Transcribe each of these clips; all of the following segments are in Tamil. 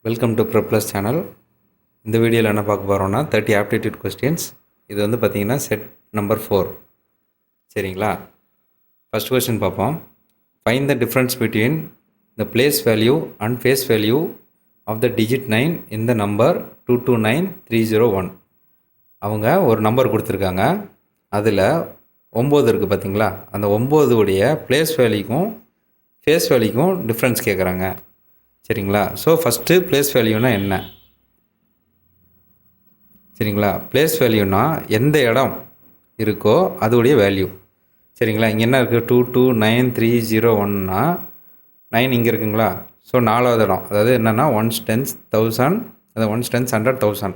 Welcome to ப்ரோப்ளஸ் channel. இந்த வீடியோவில் என்ன பார்க்க போகிறோம்னா 30 ஆப்டிடியூட் கொஸ்டின்ஸ். இது வந்து பார்த்திங்கன்னா செட் நம்பர் 4. சரிங்களா? ஃபஸ்ட் கொஸ்டின் பார்ப்போம். Find the difference between the place value and face value of the digit 9 in the number 229301. அவங்க ஒரு நம்பர் கொடுத்துருக்காங்க. அதில் 9 இருக்குது பார்த்திங்களா? அந்த 9 உடைய பிளேஸ் வேல்யூக்கும் ஃபேஸ் வேல்யூக்கும் டிஃப்ரென்ஸ் கேட்குறாங்க. சரிங்களா? ஸோ ஃபஸ்ட்டு பிளேஸ் வேல்யூனா என்ன? சரிங்களா? பிளேஸ் வேல்யூனா எந்த இடம் இருக்கோ அதோடைய வேல்யூ. சரிங்களா? இங்கே என்ன இருக்குது? 229301னா 9 இங்கே இருக்குங்களா? ஸோ 4வது இடம், அதாவது என்னென்னா 1s 10s 1000, அது 1s 10s 100 1000.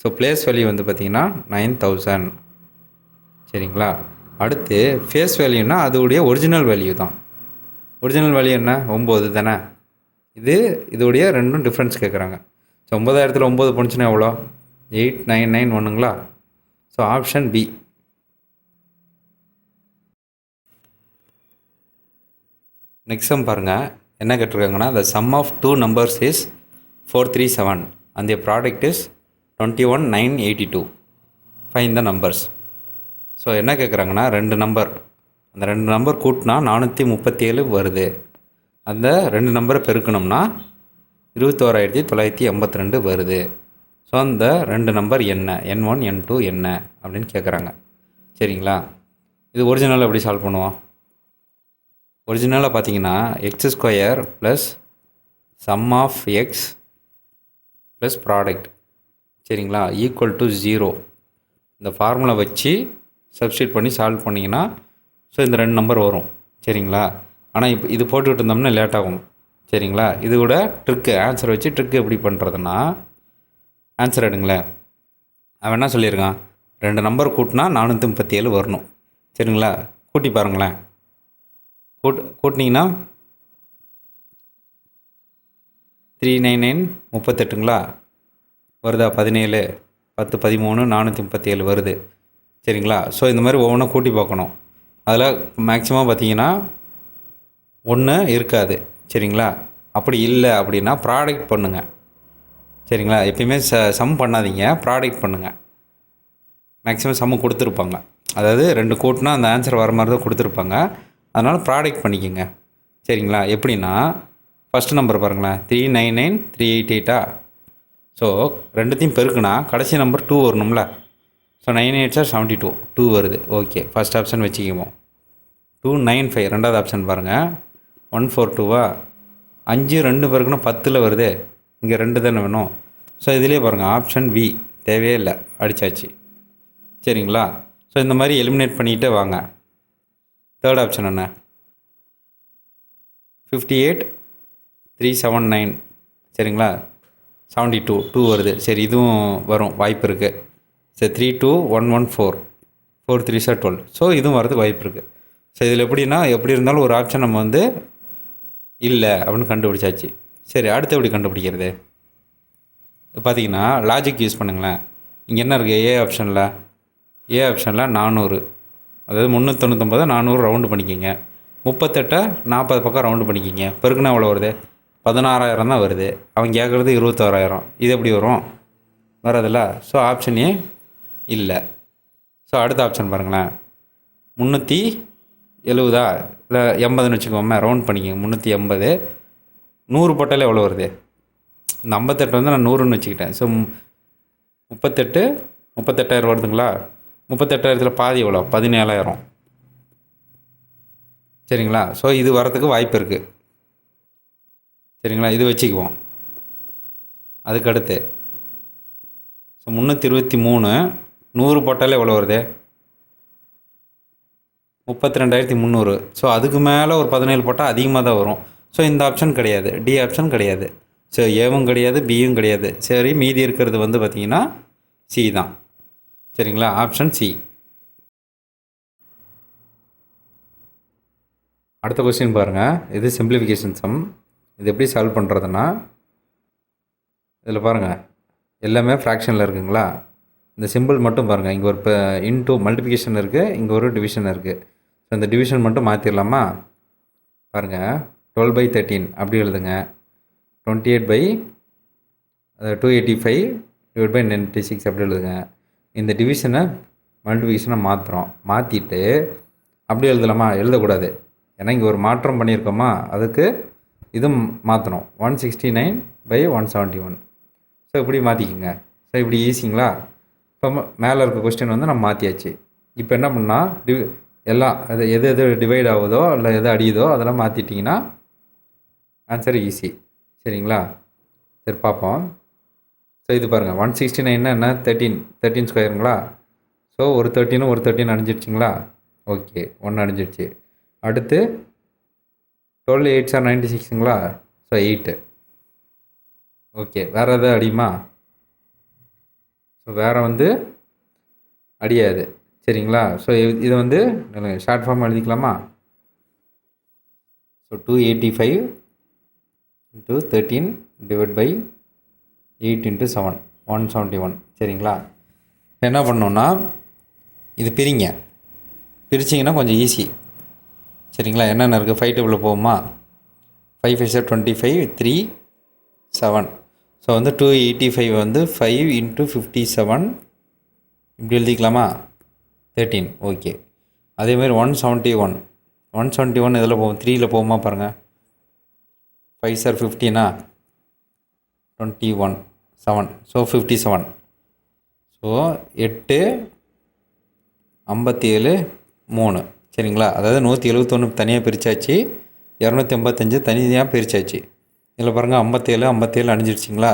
So place value வந்து பார்த்திங்கன்னா 9000. சரிங்களா? அடுத்து ஃபேஸ் வேல்யூனா அதோடைய ஒரிஜினல் வேல்யூ தான். ஒரிஜினல் வேல்யூ என்ன? 9 தானே. இதோடைய ரெண்டும் டிஃப்ரென்ஸ் கேட்குறாங்க. ஸோ 9000ல் 9 போணுச்சுன்னா எவ்வளோ? 8991ங்களா? So option B. Next sum பாருங்கள். என்ன கேட்டிருக்காங்கன்னா, the sum of two numbers is 437 and the product is 21982. Find the numbers. So என்ன கேட்குறாங்கன்னா, ரெண்டு நம்பர், அந்த ரெண்டு நம்பர் கூட்டினா 437 வருது. அந்த ரெண்டு நம்பரை பெருக்கணும்னா 21982 வருது. ஸோ அந்த ரெண்டு நம்பர் என்ன? N1 N2 என்ன அப்படின்னு கேட்குறாங்க. சரிங்களா? இது ஒரிஜினலாக எப்படி சால்வ் பண்ணுவோம்? ஒரிஜினலாக பார்த்தீங்கன்னா x² plus sum of x plus product, சரிங்களா, ஈக்குவல் டு 0. இந்த ஃபார்முலா வச்சு சப்ஸ்டியூட் பண்ணி சால்வ் பண்ணிங்கன்னா ஸோ இந்த ரெண்டு நம்பர் வரும். சரிங்களா? ஆனால் இப்போ இது போட்டுக்கிட்டு இருந்தோம்னா லேட் ஆகும். சரிங்களா? இது கூட ட்ரிக்கு, ஆன்சர் வச்சு ட்ரிக்கு எப்படி பண்ணுறதுன்னா, ஆன்சர் எடுங்களேன். அவன் என்ன சொல்லியிருக்கான்? ரெண்டு நம்பர் கூட்டினா 437 வரணும். சரிங்களா? கூட்டி பாருங்களேன். கூட்டினீங்கன்னா 399 38ங்களா வருதா? 17 10 13 437 வருது. சரிங்களா? ஸோ இந்த மாதிரி ஒவ்வொன்றும் கூட்டி பார்க்கணும். அதில் மேக்ஸிமம் பார்த்தீங்கன்னா 1 இருக்காது. சரிங்களா? அப்படி இல்லை அப்படின்னா ப்ராடக்ட் பண்ணுங்கள். சரிங்களா? எப்பயுமே சம் பண்ணாதீங்க, ப்ராடக்ட் பண்ணுங்கள். மேக்ஸிமம் சம்மு கொடுத்துருப்பாங்க, அதாவது ரெண்டு கூட்டினா அந்த ஆன்சர் வர மாதிரி தான் கொடுத்துருப்பாங்க. அதனால் ப்ராடக்ட் பண்ணிக்கோங்க. சரிங்களா? எப்படின்னா ஃபஸ்ட்டு நம்பர் பாருங்களேன், 399388. ஸோ ரெண்டுத்தையும் பெருக்குனா கடைசி நம்பர் 2 வரணும்ல. ஸோ 9 8 72, 2 வருது. ஓகே, ஃபஸ்ட் ஆப்ஷன் வச்சுக்குவோம். 295 ரெண்டாவது ஆப்ஷன் பாருங்கள், 142வா? 5 2 பேருக்குன்னா 10ல் வருது. இங்கே 2 தானே வேணும். ஸோ இதிலே பாருங்கள், ஆப்ஷன் வி தேவையே இல்லை, அடித்தாச்சு. சரிங்களா? ஸோ இந்த மாதிரி எலிமினேட் பண்ணிக்கிட்டே வாங்க. தேர்ட் ஆப்ஷன் என்ன? 58 379. சரிங்களா? 72 2 வருது. சரி, இதுவும் வரும், வாய்ப்பு இருக்குது. சரி, 32114 4 3 12. ஸோ இதுவும் வரதுக்கு வாய்ப்பு இருக்குது. ஸோ இதில் எப்படி இருந்தாலும் ஒரு ஆப்ஷன் நம்ம வந்து இல்லை அப்படின்னு கண்டுபிடிச்சாச்சு. சரி, அடுத்து எப்படி கண்டுபிடிக்கிறது? பார்த்தீங்கன்னா லாஜிக் யூஸ் பண்ணுங்களேன். இங்கே என்ன இருக்குது? ஏ ஆப்ஷனில் 400, அதாவது 399 400 ரவுண்டு பண்ணிக்கிங்க. 38 40 பக்கம் ரவுண்டு பண்ணிக்கிங்க. பெருக்குன்னா எவ்வளோ வருது? 16000 தான் வருது. அவன் கேட்குறது 26000. இது எப்படி வரும்? வரதில்ல. ஸோ ஆப்ஷனே இல்லை. ஸோ அடுத்த ஆப்ஷன் பாருங்களேன், 370 இல்லை 80ன்னு வச்சுக்கோமே, ரவுண்ட் பண்ணிக்கோங்க. 380 100 போட்டாலே எவ்வளோ வருது? இந்த 58 வந்து நான் 100ன்னு வச்சுக்கிட்டேன். ஸோ 38 வருதுங்களா? 38,000 பாதி எவ்வளோ? 17,000. சரிங்களா? ஸோ இது வரத்துக்கு வாய்ப்பு இருக்குது. சரிங்களா? இது வச்சுக்குவோம். அதுக்கடுத்து ஸோ 323 100 போட்டாலே எவ்வளோ வருது? 32,300. ஸோ அதுக்கு மேலே ஒரு 17 போட்டால் அதிகமாக தான் வரும். ஸோ இந்த ஆப்ஷன் கிடையாது, டி ஆப்ஷன் கிடையாது. ஸோ ஏவும் கிடையாது, பியும் கிடையாது. சரி, மீதி இருக்கிறது வந்து பார்த்திங்கன்னா சி தான். சரிங்களா? Option C. அடுத்த கொஸ்டின் பாருங்கள். இது சிம்பிளிஃபிகேஷன் சம். இது எப்படி சால்வ் பண்ணுறதுன்னா, இதில் பாருங்கள் எல்லாமே ஃப்ராக்ஷனில் இருக்குங்களா? இந்த சிம்பிள் மட்டும் பாருங்கள். இங்கே ஒரு இன்டூ மல்டிப்ளிகேஷன் இருக்குது, இங்கே ஒரு டிவிஷன் இருக்குது. ஸோ இந்த டிவிஷன் மட்டும் மாற்றிடலாமா? பாருங்கள், 12/13 அப்படி எழுதுங்க. 28/13 அதை 285 டிவைட் பை 96 அப்படி எழுதுங்க. இந்த டிவிஷனை மல்டிபிகேஷனை மாற்றிட்டு அப்படி எழுதலாமா? எழுதக்கூடாது. ஏன்னா இங்கே ஒரு மாற்றம் பண்ணியிருக்கோமா, அதுக்கு இது மாற்றணும். 169/171. ஸோ இப்படி மாற்றிக்கிங்க. ஸோ இப்படி ஈஸிங்களா? இப்போ மேலே இருக்க கொஸ்டின் வந்து நம்ம மாற்றியாச்சு. இப்போ என்ன பண்ணால் எல்லாம் அது எது டிவைட் ஆகுதோ இல்லை எது அடியுதோ அதெல்லாம் மாற்றிட்டிங்கன்னா ஆன்சர் ஈஸி. சரிங்களா? சரி பார்ப்போம். ஸோ இது பாருங்கள், 169 என்ன 13 ஸ்கொயருங்களா? ஸோ ஒரு 13 அணிஞ்சிடுச்சிங்களா? ஓகே, 1 அணிஞ்சிடுச்சு. அடுத்து 12 8s are 96ங்களா? ஸோ 8. ஓகே, வேறு எதாவது அடியுமா? ஸோ வேறு வந்து அடியாது. சரிங்களா? ஸோ இதை வந்து ஷார்ட் ஃபார்ம் எழுதிக்கலாமா? So 285 × 13 divide by 8 × 7 171. சரிங்களா? என்ன பண்ணோன்னா இது பிரிச்சிங்கன்னா கொஞ்சம் ஈஸி. சரிங்களா? என்னென்ன இருக்குது? 5 டேபிளில் போகுமா? 5 5 25 3 7. ஸோ வந்து 285 வந்து 5 × 57 இப்படி எழுதிக்கலாமா? 13. ஓகே. அதேமாதிரி 171 இதில் போகும், 3ல் போகுமா பாருங்கள். 5 are 15 21 7. ஸோ 57. ஸோ 8 57 3. சரிங்களா? அதாவது 171 தனியாக பிரித்தாச்சு, 285 தனியாக பிரித்தாச்சு. இதில் பாருங்கள் 57 அணிஞ்சிடுச்சிங்களா?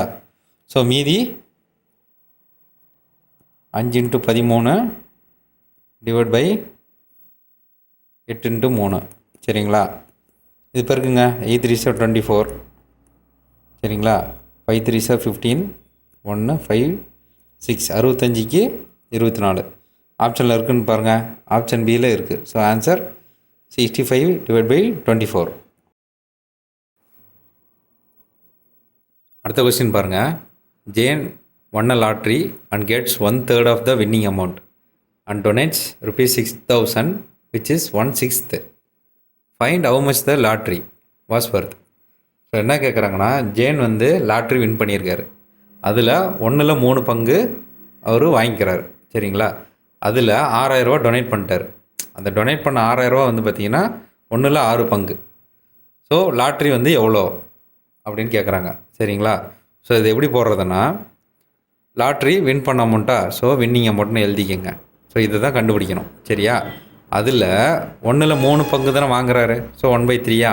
ஸோ மீதி 5 × 13 டிவைட் பை 8 × 3. சரிங்களா? இது பிறகுங்க 8 3s are 24. சரிங்களா? 5 3s are 15 1 5 6 65க்கு 24. ஆப்ஷனில் இருக்குதுன்னு பாருங்கள். ஆப்ஷன் பியில் இருக்குது. So answer 65 divide by 24. அடுத்த கொஸ்டின் பாருங்கள். Jane won a lottery and gets 1/3 of the winning amount and donates ₹6,000 which is 1/6. Find how much the lottery was worth. So என்ன கேட்குறாங்கன்னா, ஜேன் வந்து லாட்ரி வின் பண்ணியிருக்காரு. அதில் 1/3 பங்கு அவர் வாங்கிக்கிறார். சரிங்களா? அதில் 6,000 ரூபா டொனேட் பண்ணிட்டார். அந்த டொனேட் பண்ண 6,000 ரூபா வந்து பார்த்திங்கன்னா 1/6 பங்கு. ஸோ லாட்ரி வந்து எவ்வளோ அப்படின்னு கேட்குறாங்க. சரிங்களா? ஸோ இது எப்படி போடுறதுன்னா, லாட்ரி வின் பண்ண அமௌண்ட்டா, ஸோ வின்னிங் அமௌண்ட்னு எழுதிக்கங்க. ஸோ இதை தான் கண்டுபிடிக்கணும். சரியா? அதில் 1/3 பங்கு தானே வாங்குறாரு. ஸோ 1/3.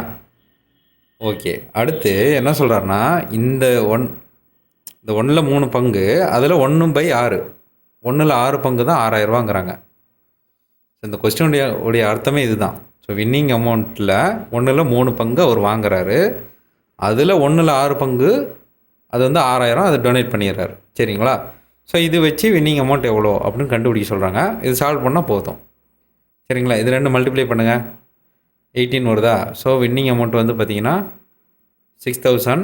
ஓகே. அடுத்து என்ன சொல்கிறாருன்னா, இந்த 1/3 பங்கு அதில் 1/6 1/6 பங்கு தான் 6,000 ரூபாங்கிறாங்க. இந்த கொஸ்டினுடைய அர்த்தமே இதுதான். ஸோ வின்னிங் அமௌண்ட்டில் 1/3 பங்கு அவர் வாங்குறாரு. அதில் 1/6 பங்கு அது வந்து 6,000 அது டொனேட் பண்ணிடுறாரு. சரிங்களா? ஸோ இது வச்சு வின்னிங் அமௌண்ட் எவ்வளோ அப்படின்னு கண்டுபிடிக்க சொல்கிறாங்க. இது சால்வ் பண்ணால் போதும். சரிங்களா? இது 2 மல்டிப்ளை பண்ணுங்கள், 18 வருதா? ஸோ வின்னிங் அமௌண்ட் வந்து பார்த்திங்கன்னா 6,000.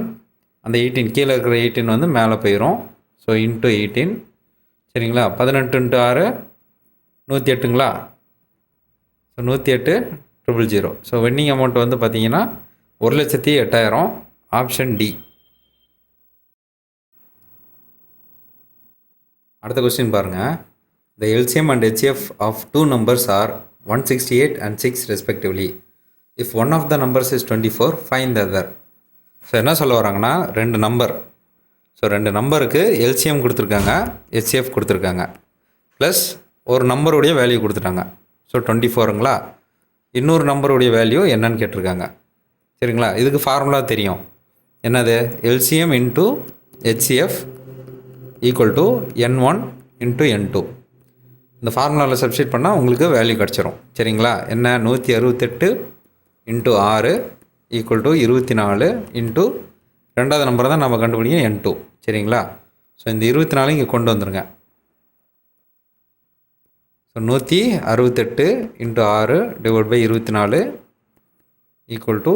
அந்த 18 கீழே இருக்கிற 18 வந்து மேலே போயிடும். So into 18. சரிங்களா? 18 × 6 108ங்களா? ஸோ 108,000. ஸோ வின்னிங் அமௌண்ட் வந்து பார்த்திங்கன்னா 1,08,000. Option D. அடுத்த கொஸ்டின் பாருங்கள். The LCM and HCF of two numbers are 168 and 6 respectively. If one of the numbers is 24, find the other. So என்ன சொல்ல வராங்கன்னா, 2 நம்பர். ஸோ 2 நம்பருக்கு எல்சிஎம் கொடுத்துருக்காங்க, ஹெச்சிஎஃப் கொடுத்துருக்காங்க, ப்ளஸ் ஒரு நம்பருடைய வேல்யூ கொடுத்துட்டாங்க. ஸோ 24ங்களா? இன்னொரு நம்பருடைய வேல்யூ என்னன்னு கேட்டிருக்காங்க. சரிங்களா? இதுக்கு ஃபார்முலா தெரியும். என்னது? LCM into HCF equal to N1 × N2. இந்த ஃபார்முலாவில் சப்ஸ்டிட் பண்ணால் உங்களுக்கு வேல்யூ கிடச்சிரும். சரிங்களா? என்ன? 168 × 6 ஈக்குவல் டு 24 இன்ட்டு ரெண்டாவது நம்பர் தான் நம்ம கண்டுபிடிக்கணும், N2. சரிங்களா? ஸோ இந்த 24 இங்கே கொண்டு வந்துடுங்க. So 168 × 6 divide by 24 equal to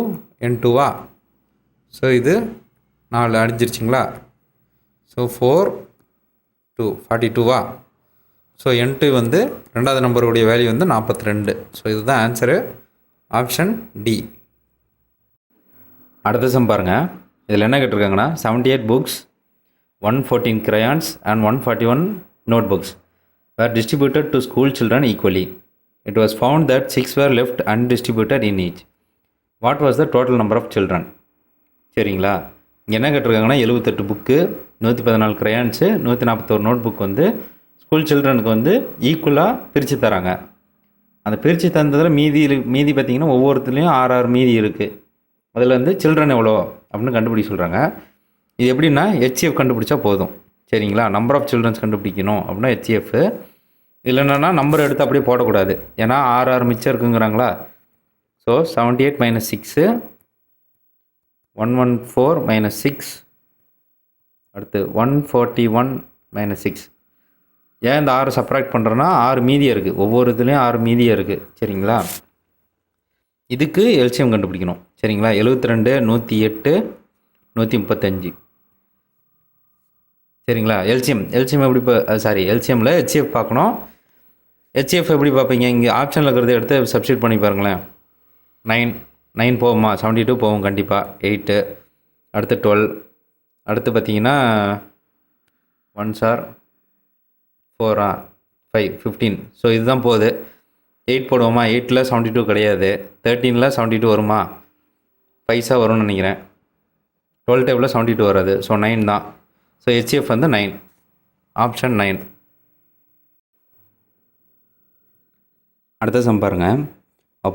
N2வா? ஸோ இது 4 அடிஞ்சிருச்சிங்களா? ஸோ 4 2 42வா? ஸோ N2 வந்து ரெண்டாவது நம்பருடைய வேல்யூ வந்து 42. ஸோ இதுதான் ஆன்சரு, ஆப்ஷன் டி. அடுத்த சம் பாருங்கள். இதில் என்ன கேட்டிருக்காங்கன்னா, 78 books 114 crayons and 141 notebooks were distributed to school children equally. It was found that 6 were left undistributed in each. What was the total number of children? சரிங்களா, இங்கே என்ன கேட்டிருக்காங்கன்னா 78 புக்கு, 114 க்ரையான்ஸு, 141 நோட் புக் வந்து ஸ்கூல் சில்ட்ரனுக்கு வந்து ஈக்குவலாக பிரித்து தராங்க. அந்த பிரித்து தந்ததில் மீதி பார்த்திங்கன்னா ஒவ்வொருத்துலேயும் 6 மீதி இருக்குது. அதில் வந்து சில்ட்ரன் எவ்வளோ அப்படின்னு கண்டுபிடிக்க சொல்கிறாங்க. இது எப்படின்னா ஹெச்எஃப் கண்டுபிடிச்சா போதும். சரிங்களா, நம்பர் ஆஃப் சில்ட்ரன்ஸ் கண்டுபிடிக்கணும் அப்படின்னா ஹெச்எஃப். இதில் என்னென்னா நம்பர் எடுத்து அப்படியே போடக்கூடாது, ஏன்னா 6 மிச்சம் இருக்குங்கிறாங்களா. ஸோ 78 - 6, 114 - 6, அடுத்து 141 - 6. ஏன் இந்த 6 சப்ராக்ட் பண்ணுறோன்னா 6 மீதியாக இருக்குது, ஒவ்வொரு இதுலேயும் 6 மீதியாக இருக்குது. சரிங்களா, இதுக்கு எல்சிஎம் கண்டுபிடிக்கணும். சரிங்களா, 72, 108, 135. சரிங்களா, எல்சிஎம் எப்படி எல்சிஎம்மில் ஹெச்எஃப் பார்க்கணும். ஹெச்எஃப் எப்படி பார்ப்பீங்க, இங்கே ஆப்ஷனில் இருக்கிறத எடுத்து சப்ஸ்டியூட் பண்ணி பாருங்களேன். 9 போகுமா, 72 போகும் கண்டிப்பாக. 8, அடுத்து 12, அடுத்து பார்த்தீங்கன்னா 1 சார் 4 5 15. ஸோ இதுதான் போகுது. 8 போடுவோமா, 8ல் 72 கிடையாது. 13ல் 72 வருமா, 5 வரும்னு நினைக்கிறேன். 12 டேபிளில் 72 வராது. ஸோ 9 தான். ஸோ ஹெச்எஃப் வந்து 9, ஆப்ஷன் 9. அடுத்த சம் பாருங்கள். A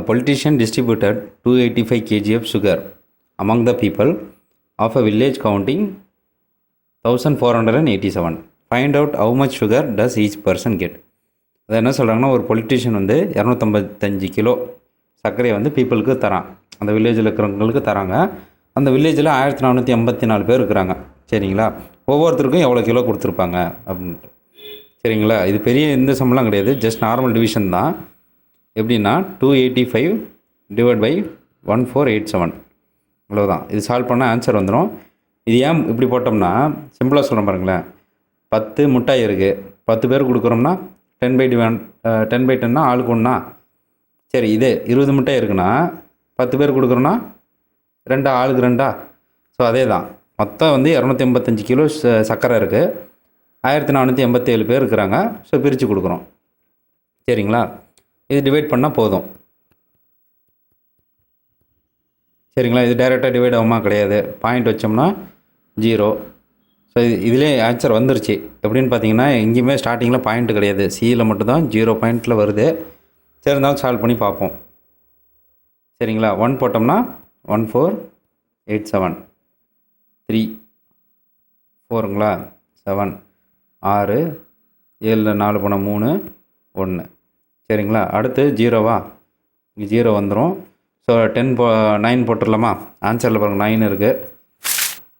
politician distributed 285 kg of sugar among the people of a village counting 1487. Find out how much sugar does each person get. அதை என்ன சொல்கிறாங்கன்னா, ஒரு பொலிட்டீஷியன் வந்து 255 கிலோ சர்க்கரையை வந்து பீப்புளுக்கு தரான், அந்த வில்லேஜில் இருக்கிறவங்களுக்கு தராங்க. அந்த வில்லேஜில் 1484 பேர் இருக்கிறாங்க. சரிங்களா, ஒவ்வொருத்தருக்கும் எவ்வளோ கிலோ கொடுத்துருப்பாங்க அப்படின்ட்டு. சரிங்களா, இது பெரிய இந்த சம்பளம் கிடையாது, ஜஸ்ட் நார்மல் டிவிஷன் தான். எப்படின்னா 285 / 1487 அவ்வளோதான். இது சால்வ் பண்ணால் ஆன்சர் வந்துடும். இது ஏன் இப்படி போட்டோம்னா சிம்பிளாக சொல்கிறேன் பாருங்களேன். 10 மிட்டாய் இருக்குது, 10 பேர் கொடுக்குறோம்னா 10/10 ஆளுக்கு ஒன்றா. சரி, இது 20 மிட்டாய் இருக்குன்னா 10 பேர் கொடுக்குறோன்னா 2 ஆளுக்கு 2. ஸோ அதே தான், மொத்தம் வந்து 285 கிலோ சர்க்கரை இருக்குது, 1487 பேர் இருக்கிறாங்க. ஸோ பிரித்து கொடுக்குறோம். சரிங்களா, இது டிவைட் பண்ணால் போதும். சரிங்களா, இது டைரெக்டாக டிவைட் ஆகுமா, கிடையாது. பாயிண்ட் வச்சோம்னா 0. ஸோ இதிலே ஆன்சர் வந்துருச்சு. எப்படின்னு பார்த்தீங்கன்னா எங்கேயுமே ஸ்டார்டிங்கில் பாயிண்ட்டு கிடையாது, சியில் மட்டும்தான் 0 பாயிண்ட்டில் வருது. சரி, இருந்தாலும் சால்வ் பண்ணி பார்ப்போம். சரிங்களா, 1 போட்டோம்னா 1487, 3 4ங்களா, 7 6 7 4 போனால் 3 1. சரிங்களா, அடுத்து 0வா, இங்கே 0 வந்துடும். ஸோ 9 போட்டுடலாமா, ஆன்சரில் பாருங்கள் 9 இருக்குது.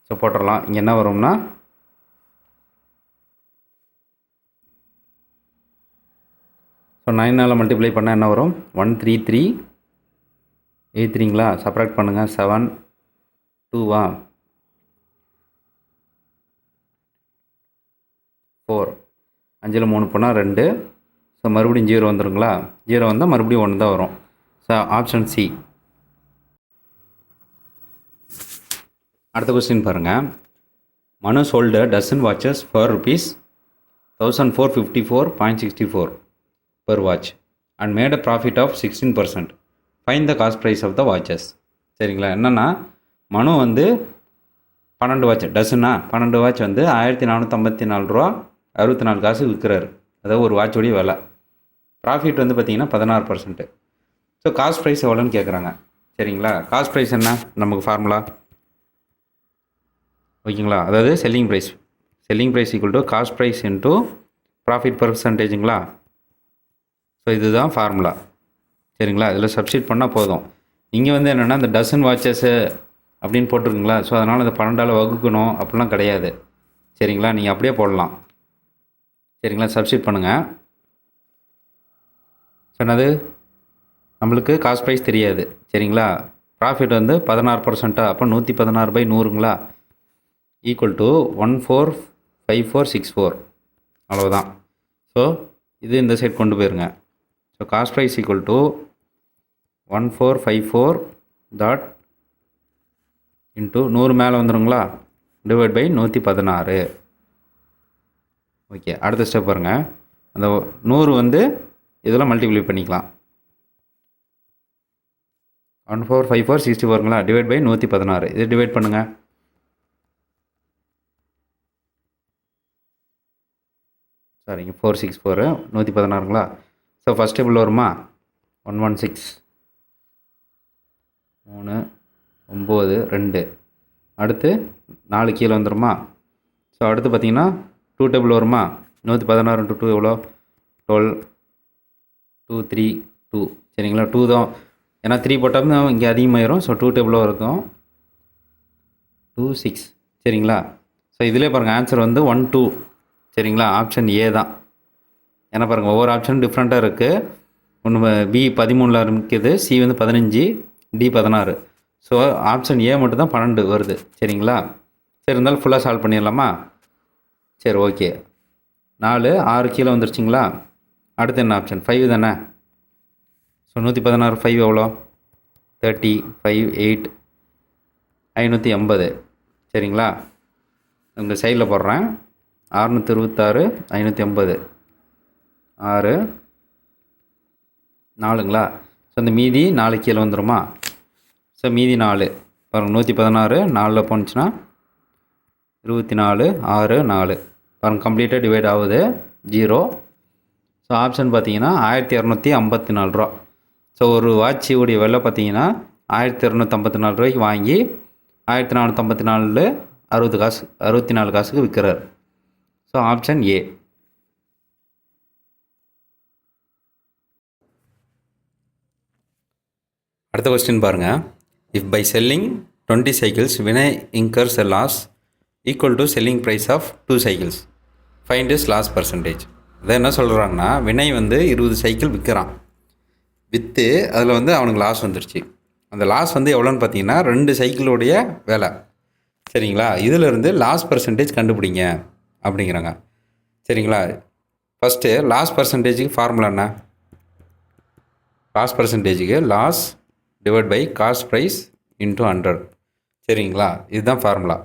ஸோ போட்டுடலாம். இங்கே என்ன வரும்னா ஸோ 9ஆல் மல்டிப்ளை பண்ணால் என்ன வரும், 13383ங்களா. சப்ராக்ட் பண்ணுங்கள், 7 2வா 4, 5ல் 3 போனால் 2. ஸோ மறுபடியும் 0 வந்துடுங்களா. 0 வந்தால் மறுபடியும் 1 தான் வரும். So option C. அடுத்த கொஸ்டின் பாருங்கள். மனு sold a dozen watches for rupees 1454.64 per watch and made a profit of 16%. Find the cost price of the watches. சரிங்களா, என்னென்னா மனு வந்து 12 வாட்ச், டசனா 12 வாட்ச் வந்து 1454 ரூபா 64 காசு விற்கிறாரு. அதாவது ஒரு வாட்சோடைய விலை. ப்ராஃபிட் வந்து பார்த்திங்கன்னா 16%. ஸோ காஸ்ட் ப்ரைஸ் எவ்வளோன்னு கேட்குறாங்க. சரிங்களா, காஸ்ட் ப்ரைஸ் என்ன, நமக்கு ஃபார்முலா ஓகேங்களா. அதாவது selling price equal to cost price into profit பர்சன்டேஜுங்களா. ஸோ இதுதான் ஃபார்முலா. சரிங்களா, இதில் சப்ஸ்டிட் பண்ணால் போதும். இங்கே வந்து என்னென்னா இந்த டசன் வாட்சஸ்ஸு அப்படின்னு போட்டிருக்குங்களா. ஸோ அதனால் இந்த 12ஆல் வகுக்கணும் அப்படிலாம் கிடையாது. சரிங்களா, நீங்கள் அப்படியே போடலாம். சரிங்களா, சப்ஸ்டிட் பண்ணுங்கள். சொன்னது நம்மளுக்கு காஸ்ட் ப்ரைஸ் தெரியாது. சரிங்களா, ப்ராஃபிட் வந்து 16%. அப்போ 116/100ங்களா, ஈக்குவல் டு 145464. அவ்வளோதான். ஸோ இது இந்த சைட் கொண்டு போயிருங்க. So cost price equal to 1454 dot into 100 மேலே வந்துடுங்களா. Divide by 116. ஓகே, அடுத்த ஸ்டெப் பாருங்கள். அந்த 100 வந்து இதெல்லாம் மல்டிப்ளை பண்ணிக்கலாம். 1454 64ங்களா, டிவைட் பை 116. இது டிவைட் பண்ணுங்கள். சரிங்க, 464 116ங்களா. ஸோ ஃபஸ்ட் டேபிள் வருமா, 116 3 9 2. அடுத்து 4 கீழே வந்துடுமா. ஸோ அடுத்து பார்த்தீங்கன்னா 2 டேபிள் வருமா. 116 × 2 எவ்வளோ, 12 2 3 2. சரிங்களா, 2 தான், ஏன்னா 3 போட்டாலும் இங்கே அதிகமாகிடும். ஸோ 2 டேபிளாக இருக்கும், 2 6. சரிங்களா, ஸோ இதிலே பாருங்கள் ஆன்சர் வந்து 1 2. சரிங்களா, ஆப்ஷன் ஏ தான். ஏன்னா பாருங்கள் ஒவ்வொரு ஆப்ஷனும் டிஃப்ரெண்ட்டாக இருக்குது. ஒன்று பி 13 ஆரம்பிக்குது, சி வந்து 15, டி 16. ஸோ ஆப்ஷன் ஏ மட்டும் தான் 12 வருது. சரிங்களா, சரி இருந்தாலும் ஃபுல்லாக சால்வ் பண்ணிடலாமா. சரி ஓகே, 4 6 கீழே வந்துருச்சிங்களா. அடுத்து என்ன ஆப்ஷன், 5 தானே. ஸோ 116 5 எவ்வளோ, 30 5 8 580. சரிங்களா, இந்த சைடில் போடுறேன். 626 580 6 4ங்களா. ஸோ இந்த மீதி 4 கீழே வந்துடுமா. ஸோ மீதி 4 பாருங்கள், 116 4 போணுச்சுன்னா 24 6 4. பாருங்கள் கம்ப்ளீட்டாக டிவைட் ஆகுது, 0. ஸோ ஆப்ஷன் பார்த்தீங்கன்னா 1254 ரூபா. ஸோ ஒரு வாட்சியுடைய விலை பார்த்தீங்கன்னா 1254 ரூபாய்க்கு வாங்கி 1454 60 காசு 64 காசுக்கு விற்கிறார். So option A. அடுத்த கொஸ்டின் பாருங்கள். If by selling 20 cycles Vinay incurs a loss equal to selling price of 2 cycles, find his loss percentage. அதை என்ன சொல்கிறாங்கன்னா, வினய் வந்து 20 சைக்கிள் விற்கிறான். விற்று அதில் வந்து அவனுக்கு லாஸ் வந்துருச்சு. அந்த லாஸ் வந்து எவ்வளோன்னு பார்த்தீங்கன்னா 2 சைக்கிளுடைய விலை. சரிங்களா, இதிலிருந்து லாஸ் பர்சன்டேஜ் கண்டுபிடிங்க அப்படிங்கிறாங்க. சரிங்களா, ஃபஸ்ட்டு லாஸ் பர்சன்டேஜுக்கு ஃபார்முலா என்ன, லாஸ் பர்சன்டேஜுக்கு loss divide by cost price into 100. சரிங்களா, இதுதான் ஃபார்முலா.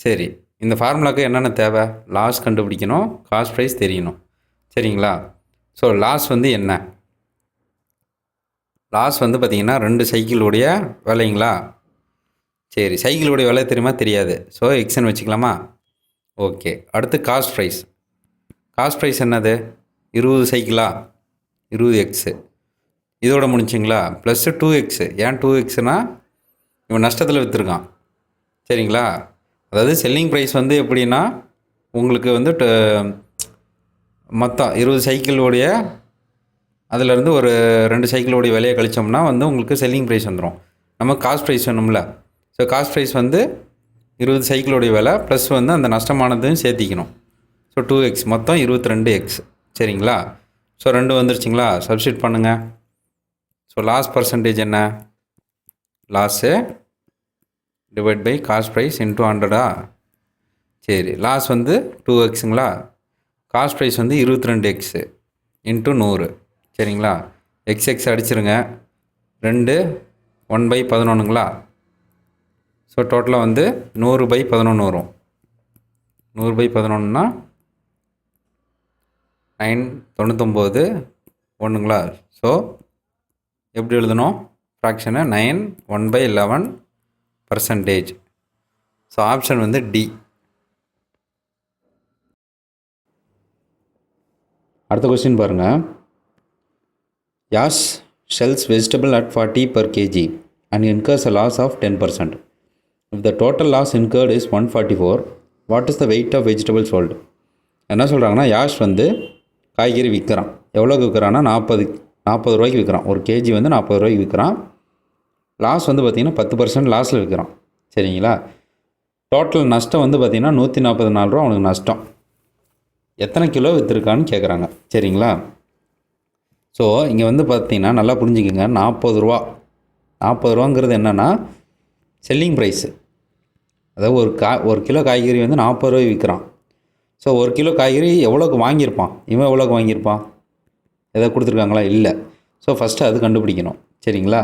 சரி, இந்த ஃபார்முலாவுக்கு என்னென்ன தேவை, லாஸ் கண்டுபிடிக்கணும், காஸ்ட் ப்ரைஸ் தெரியணும். சரிங்களா, ஸோ லாஸ் வந்து என்ன, லாஸ் வந்து பார்த்திங்கன்னா 2 சைக்கிளுடைய விலைங்களா. சரி, சைக்கிளுடைய விலை தெரியுமா, தெரியாது. ஸோ எக்ஸ்ன்னு வச்சுக்கலாமா. ஓகே, அடுத்து காஸ்ட் ப்ரைஸ். காஸ்ட் ப்ரைஸ் என்னது, 20 சைக்கிளா, 20x. இதோட முடிஞ்சிங்களா, ப்ளஸ்ஸு 2x. ஏன் 2xனா, இவன் நஷ்டத்தில் விற்றுருக்கான். சரிங்களா, அதாவது செல்லிங் ப்ரைஸ் வந்து எப்படின்னா, உங்களுக்கு வந்து மொத்தம் 20 சைக்கிளுடைய அதிலேருந்து ஒரு 2 சைக்கிளோடைய விலையை கழிச்சோம்னா வந்து உங்களுக்கு செல்லிங் ப்ரைஸ் வந்துடும். நமக்கு காஸ்ட் ப்ரைஸ் வேணும்ல. ஸோ காஸ்ட் ப்ரைஸ் வந்து 20 சைக்கிளோடைய விலை ப்ளஸ் வந்து அந்த நஷ்டமானதையும் சேர்த்திக்கணும். ஸோ 2x மொத்தம் 22x. சரிங்களா, ஸோ 2 வந்துருச்சிங்களா, சப்ஸ்டியூட் பண்ணுங்கள். ஸோ லாஸ் பர்சன்டேஜ் என்ன, loss divide by cost price into 100. சரி, லாஸ் வந்து 2xங்களா, காஸ்ட் ப்ரைஸ் வந்து 22x இன்ட்டு 100. சரிங்களா, எக்ஸ் அடிச்சிருங்க. 2 1/11ங்களா. ஸோ டோட்டலாக வந்து 100/11 வரும். 100/11னா 999 1ங்களா. ஸோ எப்படி எழுதணும் ஃப்ராக்ஷனை, 9 1/11%. ஸோ ஆப்ஷன் வந்து டி. அடுத்த கொஸ்டின் பாருங்கள். Yash sells vegetable at 40 per kg and incurs a loss of 10%. If the total loss incurred is 144, what is the weight of vegetable sold? என்ன சொல்கிறாங்கன்னா, யாஷ் வந்து காய்கறி விற்கிறான். எவ்வளோக்கு விற்கிறான்னா 40 ரூபாய்க்கு விற்கிறான். ஒரு கேஜி வந்து 40 ரூபாய்க்கு விற்கிறான். லாஸ் வந்து பார்த்திங்கன்னா 10% லாஸில் விற்கிறான். சரிங்களா, டோட்டல் நஷ்டம் வந்து பார்த்திங்கன்னா 144 ரூபா அவனுக்கு நஷ்டம். எத்தனை கிலோ விற்றுருக்கான்னு கேட்குறாங்க. சரிங்களா, ஸோ இங்கே வந்து பார்த்திங்கன்னா நல்லா புரிஞ்சுக்கோங்க. 40 ரூபாங்கிறது என்னென்னா செல்லிங் ப்ரைஸு. அதாவது ஒரு கிலோ காய்கறி வந்து 40 ரூபாய் விற்கிறான். ஸோ ஒரு கிலோ காய்கறி எவ்வளோக்கு வாங்கியிருப்பான், இவன் எவ்வளோக்கு வாங்கியிருப்பான், எதாவது கொடுத்துருக்காங்களா, இல்லை. ஸோ ஃபஸ்ட்டு அது கண்டுபிடிக்கணும். சரிங்களா,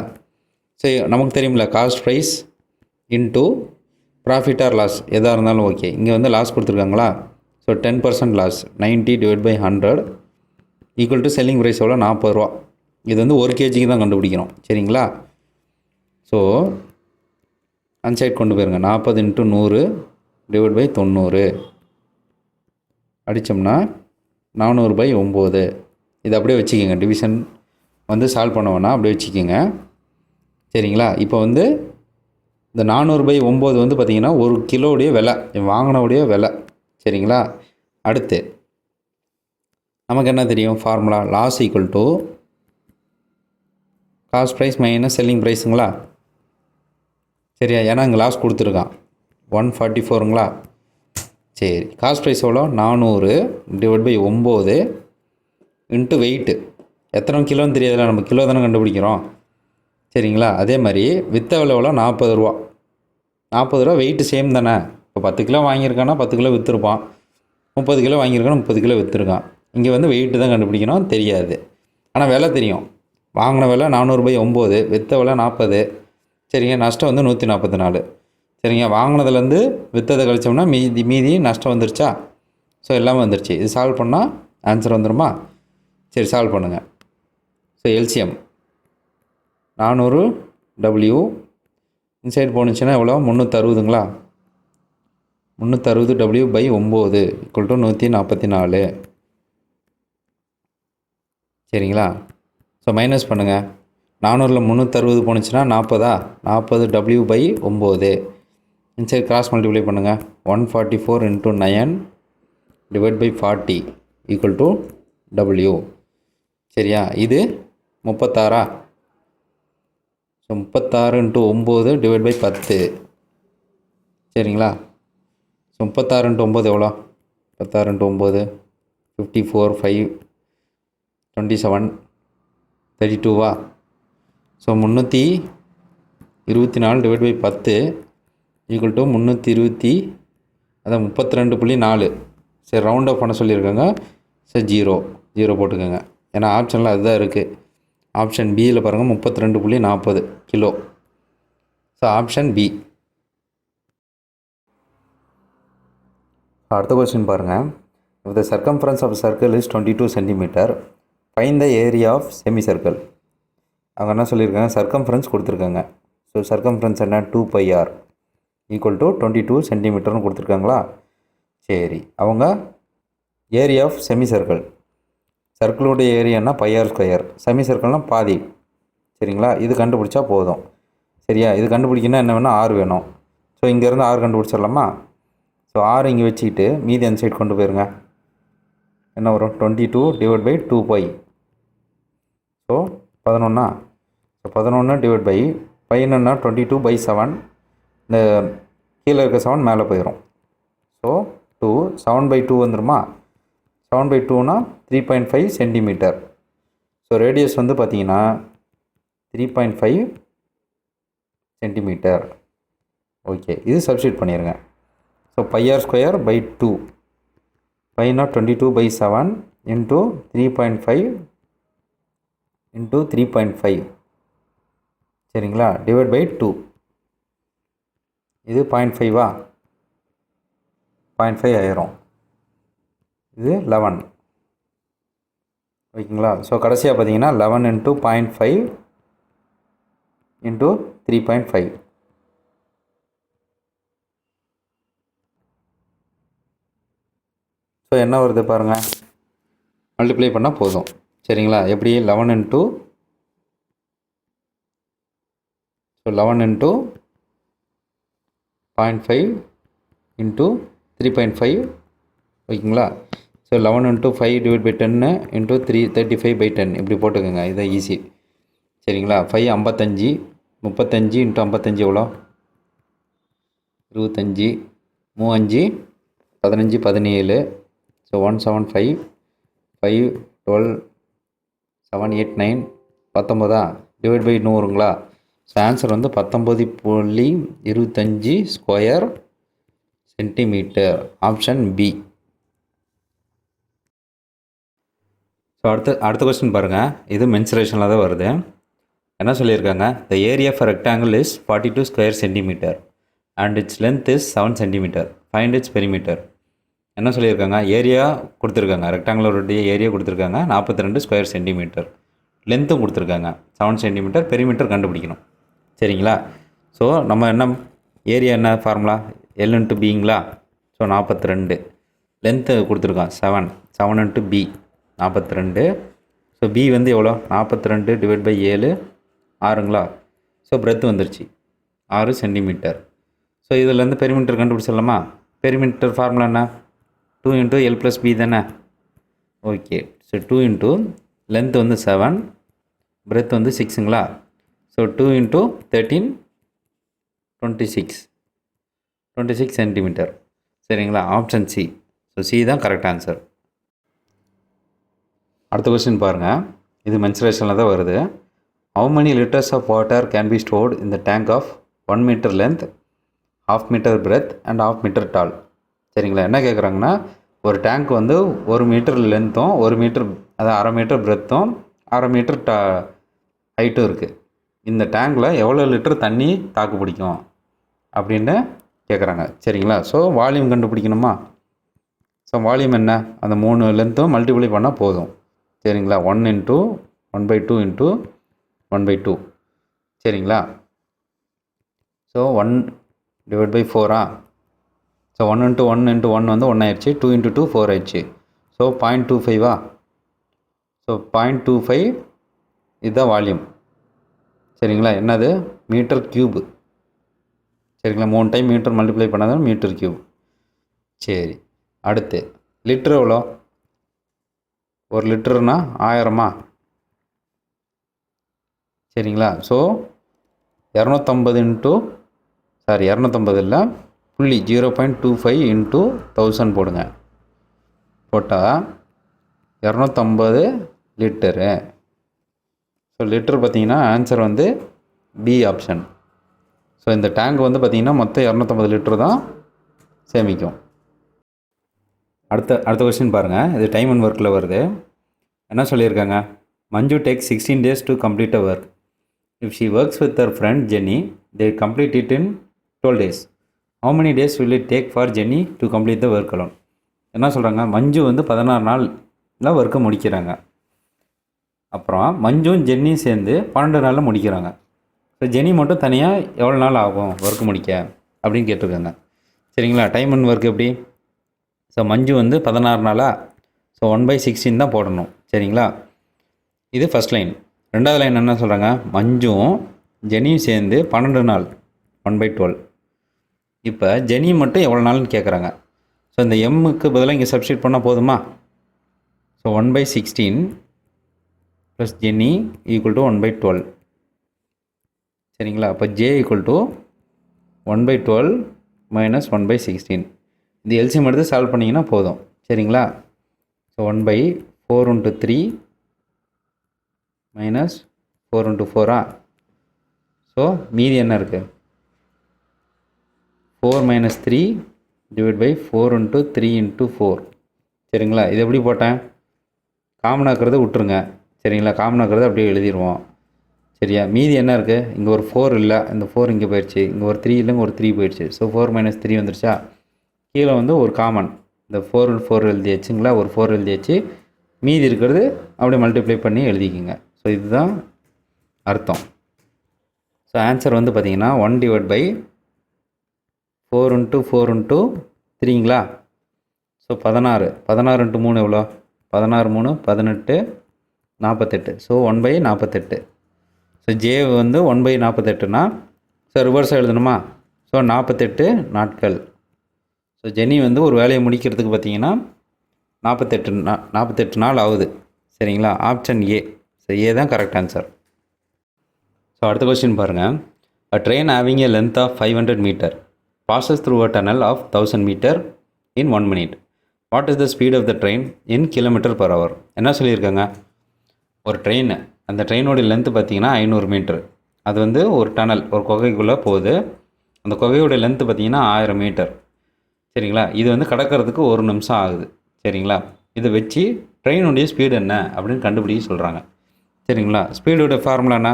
ஸோ நமக்கு தெரியுமில்ல, cost price into profit or loss எதாக இருந்தாலும் ஓகே. இங்கே வந்து லாஸ் கொடுத்துருக்காங்களா? So 10% loss 90/100 equal to selling price எவ்வளோ? 40 ரூபா. இது வந்து 1 kgக்கு தான் கண்டுபிடிக்கிறோம். சரிங்களா? ஸோ அன்சைட் கொண்டு போயிருங்க. 40 × 100/90 அடித்தோம்னா 400/9. இது அப்படியே வச்சுக்கோங்க. டிவிஷன் வந்து சால்வ் பண்ண வேணாம், அப்படியே வச்சுக்கோங்க. சரிங்களா? இப்போ வந்து இந்த 400/9 வந்து பார்த்திங்கன்னா 1 கிலோடைய விலை, வாங்கினவுடைய விலை. சரிங்களா? அடுத்து நமக்கு என்ன தெரியும்? Formula loss equal to cost price minus selling ப்ரைஸுங்களா? சரியா? ஏன்னா இங்கே லாஸ் கொடுத்துருக்கான் 144ங்களா? சரி, காஸ்ட் ப்ரைஸ் எவ்வளோ? 400/9 இன்ட்டு வெயிட்டு. எத்தனை கிலோன்னு தெரியாதுல, நம்ம கிலோ தானே கண்டுபிடிக்கிறோம். சரிங்களா? அதே மாதிரி விற்ற விலை எவ்வளோ? 40 ரூபா. 40 ரூபா வெயிட்டு சேம் தானே. இப்போ 10 கிலோ வாங்கியிருக்கான்னா 10 கிலோ விற்றுருப்பான். 30 கிலோ வாங்கியிருக்கானா 30 கிலோ விற்றுருக்கான். இங்கே வந்து வெயிட்டு தான் கண்டுபிடிக்கணும், தெரியாது. ஆனால் விலை தெரியும். வாங்கின விலை 400/9, விற்ற விலை 40. சரிங்க, நஷ்டம் வந்து 144. சரிங்க, வாங்கினதுலேருந்து விற்றதை கழிச்சோம்னா மீதி நஷ்டம் வந்துருச்சா? ஸோ எல்லாமே வந்துருச்சு. இது சால்வ் பண்ணால் ஆன்சர் வந்துடுமா? சரி, சால்வ் பண்ணுங்கள். ஸோ எல்சிஎம் 400W இன்சைட் போணுச்சுன்னா எவ்வளோ? 360ங்களா? 360W/9 equal to 144. சரிங்களா? ஸோ மைனஸ் பண்ணுங்கள். 400ல் 360 போணுச்சுன்னா 40 40W/9. இன்சைட் கிராஸ் மல்டிப்ளை பண்ணுங்கள். 144 × 9/40 ஈக்குவல் டு W. சரியா? இது 36. ஸோ 36 × 9/10. சரிங்களா? ஸோ 36 × 9 எவ்வளோ? 36 × 9 54 5 27 32வா? ஸோ 324/10 ஈக்குவல் டு 320, அதான் 32.4. சரி, ரவுண்ட் ஆஃப் பண்ண சொல்லியிருக்காங்க. சரி, 0 போட்டுக்கோங்க. ஏன்னா ஆப்ஷனில் அதுதான் இருக்குது. ஆப்ஷன் பியில் பாருங்கள் 32.40 கிலோ. So option B. அடுத்த கொஸ்டின் பாருங்கள். If the circumference of a circle is 22 cm, find the area of semicircle. அவங்க என்ன சொல்லியிருக்காங்க? சர்க்கம்ஃபரன்ஸ் கொடுத்துருக்காங்க. ஸோ சர்க்கம்ஃபரன்ஸ் என்ன? 2πr ஈக்குவல் டு 22 சென்டிமீட்டர்னு கொடுத்துருக்காங்களா? சரி, அவங்க ஏரியா ஆஃப் செமி சர்க்கிள், சர்க்கிளோடைய ஏரியானா πr², செமி சர்க்கிள்னால் பாதி. சரிங்களா? இது கண்டுபிடிச்சா போதும். சரியா? இது கண்டுபிடிக்கணும்னா என்ன வேணும்? ஆர் வேணும். ஸோ இங்கேருந்து ஆர் கண்டுபிடிச்சிடலாமா? ஸோ ஆர் இங்கே வச்சுக்கிட்டு மீதி அந்த சைட் கொண்டு போயிருங்க. என்ன வரும்? 22/2π. ஸோ 11. ஸோ 11/πன்னா 22/7. இந்த கீழே இருக்க 7 மேலே போயிடும். ஸோ 2 7/2 வந்துடுமா? 7/2னா 3.5 சென்டிமீட்டர். ஸோ ரேடியஸ் வந்து பார்த்தீங்கன்னா 3.5 சென்டிமீட்டர். ஓகே, இது சப்ஸ்டியூட் பண்ணிடுங்க. So πr²/2. பைனா 22/7 into 3.5 into 3.5. சரிங்களா? /2. இது 0.5வா? 0.5 ஆயிரும். இது 11. ஓகேங்களா? ஸோ கடைசியாக பார்த்தீங்கன்னா 11 × 0.5 இன்ட்டு 3.5. ஸோ என்ன வருது பாருங்கள், மல்டிப்ளை பண்ணால் போதும். சரிங்களா? எப்படி? 11 × 0.5 இன்ட்டு 3.5. ஓகேங்களா? ஸோ 11 × 5/10 இன்ட்டு 35/10 இப்படி போட்டுக்கோங்க. இதுதான் ஈஸி. சரிங்களா? 5 55, 35 × 55 எவ்வளோ? 25, 35 15 17. ஸோ 175 5 12 7 8 9 19 /100ங்களா? ஸோ ஆன்சர் வந்து 19.25 square centimetre. Option B. So அடுத்த கொஸ்டின் பாருங்கள். இது மென்சுரேஷனில் தான் வருது. என்ன சொல்லியிருக்காங்க? The area for rectangle is 42 square centimetre and its length is 7 centimetre. Find its perimeter. என்ன சொல்லியிருக்காங்க, ஏரியா கொடுத்துருக்காங்க, ரெக்டாங்குலருடைய ஏரியா கொடுத்துருக்காங்க 42 ஸ்கொயர் சென்டிமீட்டர், லென்த்தும் கொடுத்துருக்காங்க 7 சென்டிமீட்டர், பெரிமீட்டர் கண்டுபிடிக்கணும். சரிங்களா? ஸோ நம்ம என்ன ஏரியா என்ன formula, L into Pingala? So 42, length கொடுத்துருக்கான் 7 இன்ட்டு பி 42. ஸோ பி வந்து எவ்வளோ, 42 டிவைட் பை 7 6ங்களா? ஸோ பிரெத் வந்துருச்சு 6 சென்டிமீட்டர். ஸோ இதுலேருந்து பெரிமீட்டர் கண்டுபிடிச்சிடலாமா? பெரிமீட்டர் ஃபார்முலா என்ன, 2 இன்ட்டு எல் ப்ளஸ் பி தானே? ஓகே. ஸோ 2 இன்ட்டு லென்த் வந்து 7, பிரெத் வந்து 6ங்களா? So 2 into 13 26 centimetre. சரிங்களா? Option C. ஸோ சி தான் கரெக்ட் ஆன்சர். அடுத்த கொஸ்டின் பாருங்கள், இது மென்சுரேஷனில் தான் வருது. How many litres of water can be stored in the tank of 1 meter length, 1/2 meter breadth and 1/2 meter tall? சரிங்களா? என்ன கேட்குறாங்கன்னா, ஒரு டேங்க் வந்து 1 மீட்டர் லென்த்தும் 1 மீட்டர், அதாவது 1/2 மீட்டர் பிரெத்தும் 1/2 மீட்டர் ஹைட்டும் இருக்குது. இந்த டேங்கில் எவ்வளோ லிட்டர் தண்ணி தாக்கு பிடிக்கும் அப்படின்னு கேட்குறாங்க. சரிங்களா? ஸோ வால்யூம் கண்டுபிடிக்கணுமா? ஸோ வால்யூம் என்ன, அந்த 3 லென்த்தும் மல்டிப்ளை பண்ணால் போதும். சரிங்களா? 1 இன்ட்டு 1/2 இன்ட்டு 1/2. சரிங்களா? So 1 divide by 4. So 1 into 1 into 1 வந்து 1 ஆயிடுச்சு, 2 இன்ட்டு 2 4 ஆயிடுச்சு. ஸோ 0.25. ஸோ 0.25 இதுதான் வால்யூம். சரிங்களா? என்னது, மீட்டர் க்யூப். சரிங்களா? 3 டைம் மீட்டர் மல்டிப்ளை பண்ணாதான் மீட்டர் க்யூப். சரி, அடுத்து லிட்டர் எவ்வளோ, 1 லிட்டருனா 1000மா? சரிங்களா? ஸோ 250 இன்ட்டு 250 இல்லை, புள்ளி 0.25 இன்ட்டு 1000 போடுங்க. போட்டால் 250 லிட்டரு. ஸோ லிட்டர் பார்த்தீங்கன்னா ஆன்சர் வந்து பி ஆப்ஷன். ஸோ இந்த டேங்க் வந்து பார்த்திங்கன்னா மொத்தம் 250 லிட்டர் தான் சேமிக்கும். அடுத்த கொஸ்டின் பாருங்கள், இது டைம் அண்ட் ஒர்க்கில் வருது. என்ன சொல்லியிருக்காங்க, Manju take 16 days to complete a work. If she works with her friend Jenny, they complete it in 12 days. How many days will it take for Jenny to complete the work alone? என்ன சொல்கிறாங்க, மஞ்சு வந்து 16 நாளில் ஒர்க்கை முடிக்கிறாங்க. அப்புறம் மஞ்சும் ஜென்னியும் சேர்ந்து 12 நாளில் முடிக்கிறாங்க. ஸோ ஜெனி மட்டும் தனியாக எவ்வளோ நாள் ஆகும் ஒர்க் முடிக்க அப்படின்னு கேட்டிருக்காங்க. சரிங்களா? டைம் அண்ட் ஒர்க் எப்படி, ஸோ மஞ்சு வந்து 16 நாளாக, ஸோ 1/16 தான் போடணும். சரிங்களா? இது ஃபஸ்ட் லைன். ரெண்டாவது லைன் என்ன சொல்கிறாங்க, மஞ்சும் ஜெனியும் சேர்ந்து 12 நாள் 1/12. இப்போ ஜெனி மட்டும் எவ்வளோ நாள்னு கேட்குறாங்க. ஸோ இந்த எம்முக்கு பதிலாக இங்கே சப்ஸ்டியூட் பண்ணால் போதுமா? So 1/16 plus Jenny equal to 1/12. சரிங்களா? அப்போ ஜே ஈக்குவல் டு 1/12 மைனஸ் 1/16. இது எல்சிஎம் எடுத்து சால்வ் பண்ணிங்கன்னா போதும். சரிங்களா? So 1/4 into 3 minus 4 into 4. So மீதி என்ன இருக்குது, 4 minus 3 divide by 4 into 3 into 4. சரிங்களா? இது எப்படி போட்டேன், காமனாக்கிறத விட்டுருங்க. சரிங்களா? காமனாக்கிறத அப்படியே எழுதிடுவோம். சரியா? மீதி என்ன இருக்குது, இங்கே ஒரு 4 இல்லை, இந்த 4 இங்கே போயிடுச்சு, இங்கே ஒரு 3 இல்லைங்க, ஒரு 3 போயிடுச்சு. ஸோ 4 மைனஸ் 3 வந்துருச்சா? கீழே வந்து ஒரு காமன், இந்த 4 எழுதியாச்சுங்களா, ஒரு 4 எழுதியாச்சு. மீதி இருக்கிறது அப்படியே மல்டிப்ளை பண்ணி எழுதிக்கிங்க. ஸோ இதுதான் அர்த்தம். ஸோ ஆன்சர் வந்து பார்த்திங்கன்னா 1 டிவைட் பை 4 இன்ட்டு 4 இன்ட்டு 3ங்களா? ஸோ 16 இன்ட்டு 3 எவ்வளோ, 16 3 18 48. ஸோ 1/48. ஸோ ஜே வந்து 1/48னா, ஸோ ரிவர்ஸாக எழுதணுமா? ஸோ 48 நாட்கள். ஸோ ஜெனி வந்து ஒரு வேலையை முடிக்கிறதுக்கு பார்த்தீங்கன்னா 48 நாள் ஆகுது. சரிங்களா? Option A. ஸோ ஏ தான் கரெக்ட் ஆன்சர். ஸோ அடுத்த கொஸ்டின் பாருங்கள், a train having a length of 500 metre passes through a tunnel of 1000 meter in 1 minute. What is the speed of the train in km/h? என்ன சொல்லியிருக்காங்க, ஒரு ட்ரெயின், அந்த ட்ரெயினோட லென்த்து பார்த்தீங்கன்னா 500 மீட்டர். அது வந்து ஒரு டனல், ஒரு குகைக்குள்ளே போகுது. அந்த குகையோட லென்த்து பார்த்தீங்கன்னா 1000 மீட்டர். சரிங்களா? இது வந்து கடக்கிறதுக்கு 1 நிமிஷம் ஆகுது. சரிங்களா? இதை வச்சு ட்ரெயினுடைய ஸ்பீடு என்ன அப்படின்னு கண்டுபிடிக்க சொல்கிறாங்க. சரிங்களா? ஸ்பீடோட ஃபார்முலா என்ன,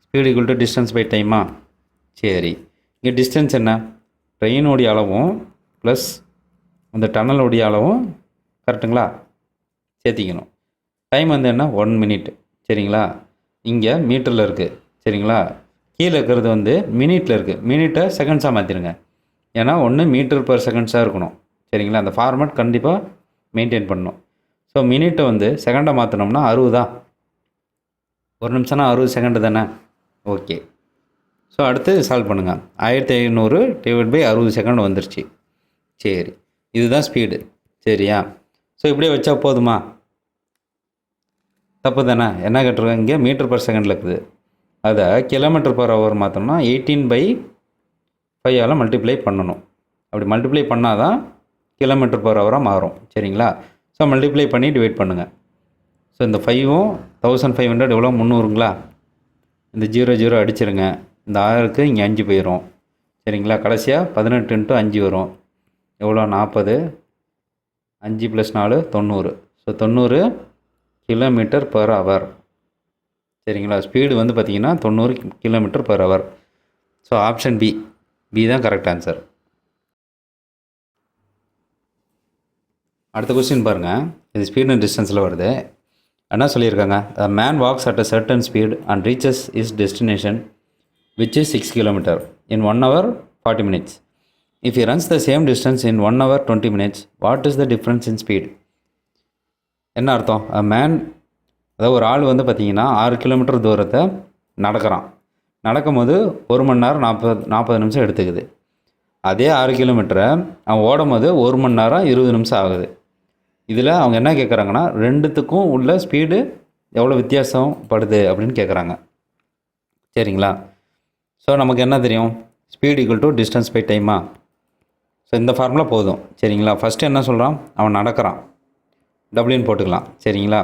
speed equal to distance by டைமா? சரி, இங்கே டிஸ்டன்ஸ் என்ன, ட்ரெயினுடைய அளவும் ப்ளஸ் அந்த டனலுடைய அளவும் கரெக்டுங்களா சேர்த்திக்கணும். டைம் வந்து என்ன 1 மினிட் சரிங்களா. இங்கே மீட்டரில் இருக்குது சரிங்களா. கீழே இருக்கிறது வந்து மினிட்டில் இருக்குது. மினிட்டை செகண்ட்ஸாக மாற்றிடுங்க. ஏன்னா ஒன்று மீட்டர் பர் செகண்ட்ஸாக இருக்கணும் சரிங்களா. அந்த ஃபார்மேட் கண்டிப்பாக மெயின்டைன் பண்ணணும். ஸோ மினிட்டை வந்து செகண்டாக மாற்றினோம்னா 60 ஒரு நிமிஷம்னா 60 செகண்டு தானே. ஓகே. ஸோ அடுத்து சால்வ் பண்ணுங்கள். 1500 டிவைட் பை 60 செகண்ட் வந்துருச்சு. சரி, இதுதான் ஸ்பீடு சரியா. ஸோ இப்படியே வச்சா போதுமா? தப்பு தானே. என்ன கேட்டிருக்கேன், இங்கே மீட்டர் பர் செகண்டில் இருக்குது. அதை கிலோமீட்டர் பர் ஹவர் மாற்றோம்னா 18/5 மல்டிப்ளை பண்ணணும். அப்படி மல்டிப்ளை பண்ணால் தான் கிலோமீட்டர் பர் ஹவராக மாறும் சரிங்களா. ஸோ மல்டிப்ளை பண்ணி டிவைட் பண்ணுங்கள். ஸோ இந்த 5ம் 1500 எவ்வளோ 300ங்களா. இந்த 0 அடிச்சிருங்க. இந்த 6க்கு இங்கே 5 போயிடும் சரிங்களா. கடைசியாக 18 × 5 வரும். எவ்வளோ 40, 5 + 4 90. ஸோ 90 கிலோமீட்டர் பர் ஹவர் சரிங்களா. ஸ்பீடு வந்து பார்த்திங்கன்னா 90 kilometre per hour. So option B தான் கரெக்ட் ஆன்சர். அடுத்த கொஸ்டின் பாருங்கள். இது ஸ்பீட் அண்ட் டிஸ்டன்ஸில் வருது. என்ன சொல்லியிருக்காங்க, a man walks at a certain speed and reaches his destination which is 6 km in 1 hour 40 minutes. If he runs the same distance in 1 hour 20 minutes, what is the difference in speed? என்ன அர்த்தம், a man அதாவது ஒரு ஆள் வந்து பார்த்திங்கன்னா 6 கிலோமீட்டர் தூரத்தை நடக்கும்போது 1 மணி நேரம் 40 நிமிஷம் எடுத்துக்குது. அதே 6 கிலோமீட்டரை அவன் ஓடும்போது 1 மணி நேரம் 20 நிமிஷம் ஆகுது. இதில் அவங்க என்ன கேட்குறாங்கன்னா, ரெண்டுத்துக்கும் உள்ள ஸ்பீடு எவ்வளோ வித்தியாசம் படுது அப்படின்னு கேட்குறாங்க சரிங்களா. ஸோ நமக்கு என்ன தெரியும், speed equal to distance by டைமா. ஸோ இந்த ஃபார்முலா போதும் சரிங்களா. ஃபஸ்ட்டு என்ன சொல்கிறான், அவன் நடக்கிறான், டபிள்யூன்னு போட்டுக்கலாம் சரிங்களா.